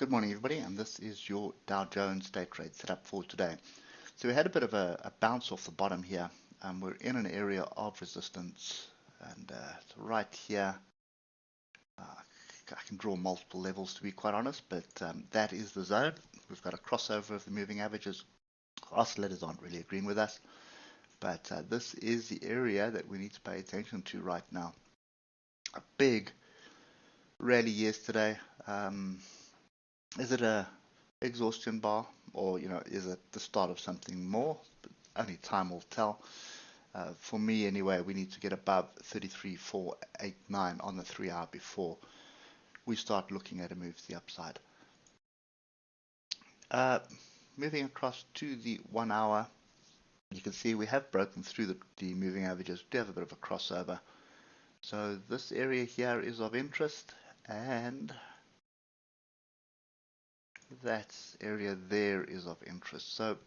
Good morning, everybody, and this is your Dow Jones day trade setup for today. So we had a bit of a bounce off the bottom here. We're in an area of resistance, and so right here, I can draw multiple levels to be quite honest, but that is the zone. We've got a crossover of the moving averages. Oscillators aren't really agreeing with us, but this is the area that we need to pay attention to right now. A big rally yesterday. Is it a exhaustion bar, or is it the start of something more? But only time will tell. For me anyway, we need to get above 33,489 on the 3-hour before we start looking at a move to the upside. Moving across to the 1-hour, you can see we have broken through the moving averages. We do have a bit of a crossover. So this area here is of interest, and that area there is of interest. So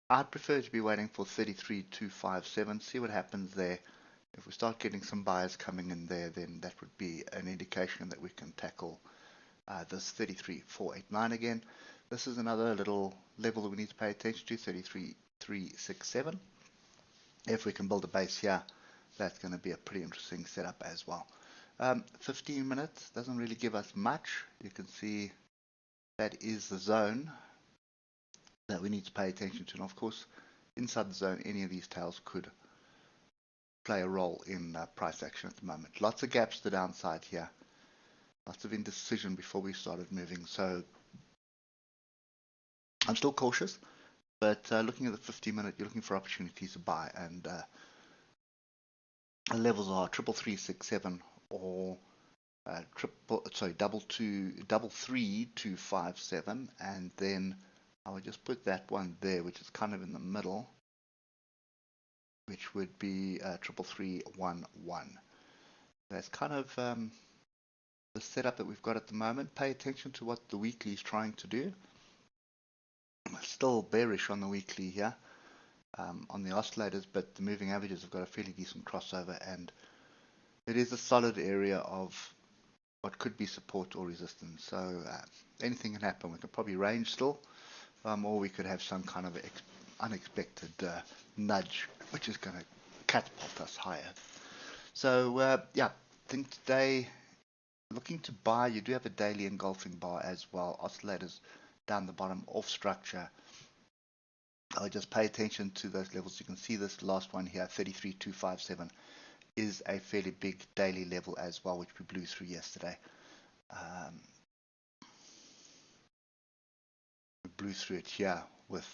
I'd prefer to be waiting for 33,257, see what happens there. If we start getting some buyers coming in there, then that would be an indication that we can tackle this 33,489 again. This is another little level that we need to pay attention to, 33,367. If we can build a base here, that's going to be a pretty interesting setup as well. 15 minutes doesn't really give us much. You can see that is the zone that we need to pay attention to. And of course, inside the zone, any of these tails could play a role in price action at the moment. Lots of gaps to the downside here. Lots of indecision before we started moving. So I'm still cautious, but looking at the 50-minute, you're looking for opportunities to buy. And the levels are 33,367 or 33,257, and then I would just put that one there, which is kind of in the middle, which would be 33,311. That's kind of the setup that we've got at the moment. Pay attention to what the weekly is trying to do. Still bearish on the weekly here on the oscillators, but the moving averages have got a fairly decent crossover, and it is a solid area of what could be support or resistance. So anything can happen. We could probably range still, or we could have some kind of unexpected nudge, which is going to catapult us higher. So yeah, I think today, looking to buy, you do have a daily engulfing bar as well. Oscillators down the bottom, off structure. I'll just pay attention to those levels. You can see this last one here, 33,257, is a fairly big daily level as well, which we blew through yesterday. We blew through it here with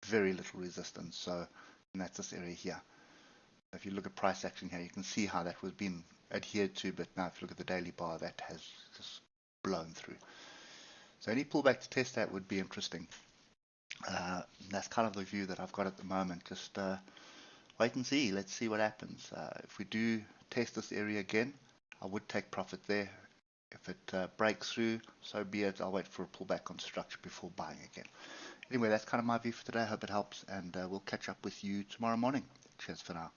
very little resistance. So, and that's this area here. If you look at price action here, you can see how that was being adhered to, but now if you look at the daily bar, that has just blown through. So any pullback to test that would be interesting. That's kind of the view that I've got at the moment. Just wait and see. Let's see what happens. If we do test this area again, I would take profit there. If it breaks through, so be it. I'll wait for a pullback on structure before buying again. Anyway, that's kind of my view for today. I hope it helps, and we'll catch up with you tomorrow morning. Cheers for now.